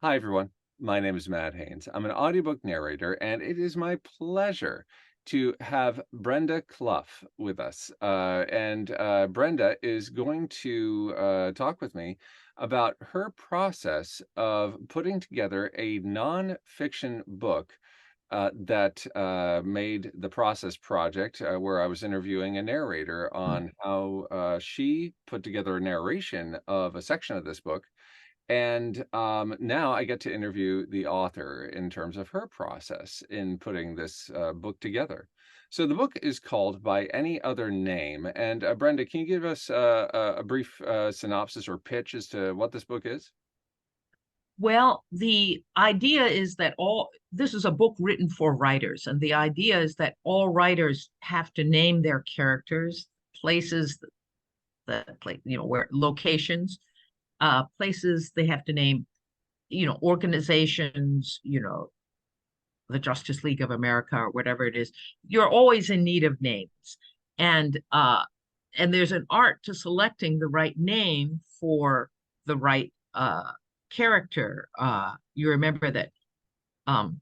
Hi, everyone. My name is Matt Haynes. I'm an audiobook narrator, and it is my pleasure to have Brenda Clough with us. And Brenda is going to talk with me about her process of putting together a nonfiction book that made the Process Project, where I was interviewing a narrator on how she put together a narration of a section of this book and now I get to interview the author in terms of her process in putting this book together. So the book is called By Any Other Name. And Brenda, can you give us a brief synopsis or pitch as to what this book is? Well, the idea is that this is a book written for writers, and the idea is that all writers have to name their characters, places that play, where locations, places they have to name, organizations, the Justice League of America or whatever it is. You're always in need of names. And and there's an art to selecting the right name for the right character. You remember that um,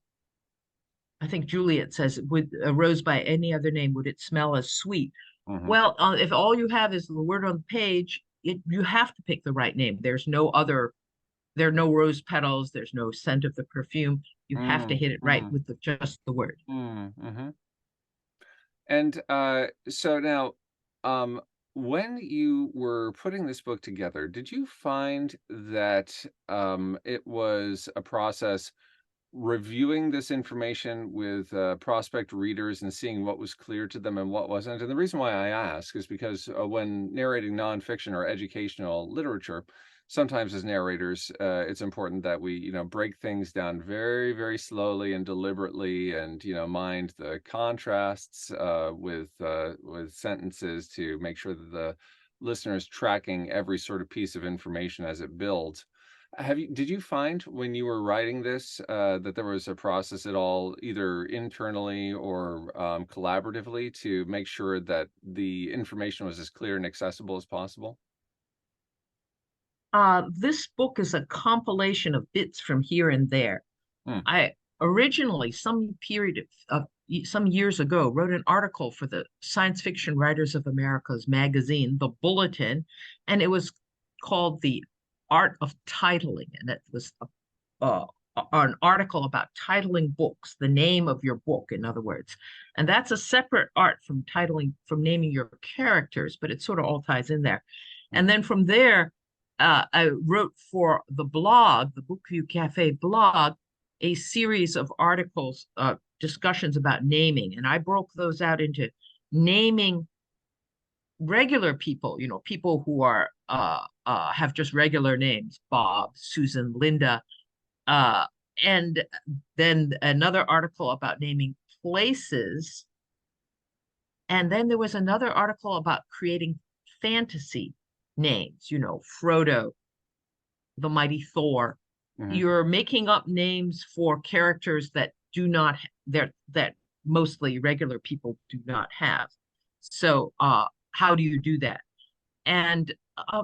I think Juliet says, "Would a rose by any other name would it smell as sweet?" Hmm. Well, if all you have is the word on the page, you have to pick the right name. There are no rose petals. There's no scent of the perfume. You have to hit it right Mm-hmm. with just the word. Mm-hmm. And so now, um, when you were putting this book together, did you find that it was a process reviewing this information with prospect readers and seeing what was clear to them and what wasn't? And the reason why I ask is because when narrating nonfiction or educational literature, sometimes as narrators, it's important that we, break things down very, very slowly and deliberately, and mind the contrasts with sentences to make sure that the listener is tracking every sort of piece of information as it builds. Did you find when you were writing this, that there was a process at all, either internally or collaboratively, to make sure that the information was as clear and accessible as possible? This book is a compilation of bits from here and there. Hmm. I originally, some years ago, wrote an article for the Science Fiction Writers of America's magazine, The Bulletin, and it was called The Art of Titling. And it was uh, an article about titling books, the name of your book, in other words. And that's a separate art from naming your characters, but it sort of all ties in there. Hmm. And then from there, I wrote for the blog, the Book View Cafe blog, a series of articles, discussions about naming. And I broke those out into naming regular people, people who are have just regular names, Bob, Susan, Linda, uh, and then another article about naming places. And then there was another article about creating fantasy names, Frodo, the mighty Thor. Hmm. You're making up names for characters that do not that mostly regular people do not have. So how do you do that? And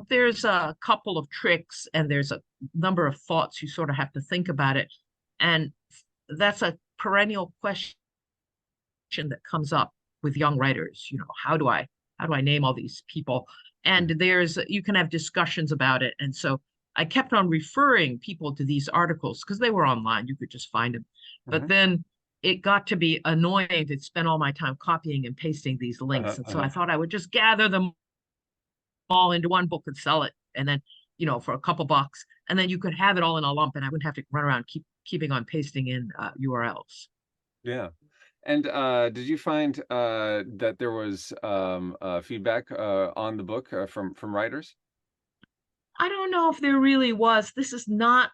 there's a couple of tricks and there's a number of thoughts you sort of have to think about it. And that's a perennial question that comes up with young writers. How do I name all these people? And there's you can have discussions about it. And so I kept on referring people to these articles because they were online. You could just find them. But Hmm. then it got to be annoying to spend all my time copying and pasting these links. Uh-huh, And so uh-huh. I thought I would just gather them all into one book and sell it. And then, for a couple bucks. And then you could have it all in a lump and I wouldn't have to run around keeping on pasting in URLs. Yeah. And did you find that there was feedback on the book from writers? I don't know if there really was. This is not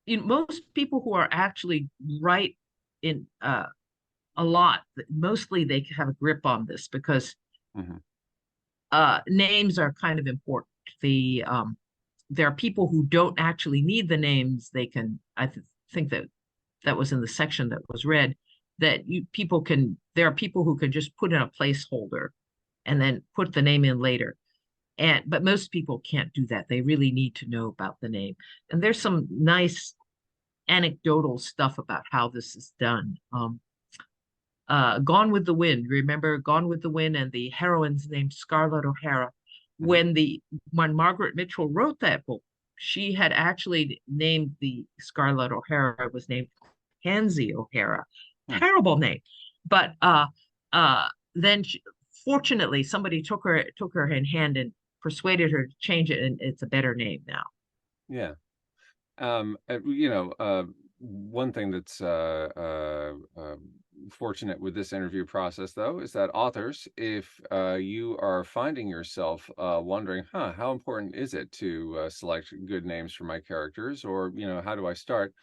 most people who are actually write in a lot, mostly they have a grip on this because Hmm. names are kind of important. There are people who don't actually need the names. Think that that was in the section that was read, that there are people who can just put in a placeholder and then put the name in later. But most people can't do that. They really need to know about the name. And there's some nice anecdotal stuff about how this is done. Gone with the Wind. Remember Gone with the Wind and the heroine's named Scarlett O'Hara. Mhm. When Margaret Mitchell wrote that book, she had actually named the Scarlett O'Hara was named Pansy O'Hara. Hmm. Terrible name. But then fortunately somebody took her in hand and persuaded her to change it, and it's a better name now. Yeah. One thing that's fortunate with this interview process, though, is that authors, if you are finding yourself wondering, how important is it to select good names for my characters, or, how do I start?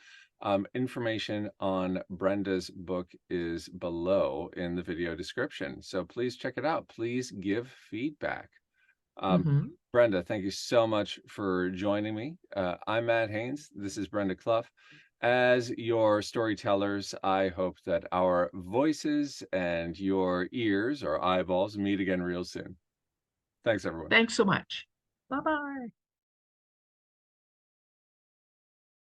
Information on Brenda's book is below in the video description. So please check it out. Please give feedback. Um, Hmm. Brenda, thank you so much for joining me. I'm Matt Haynes. This is Brenda Clough. As your storytellers, I hope that our voices and your ears or eyeballs meet again real soon. Thanks, everyone. Thanks so much. Bye bye.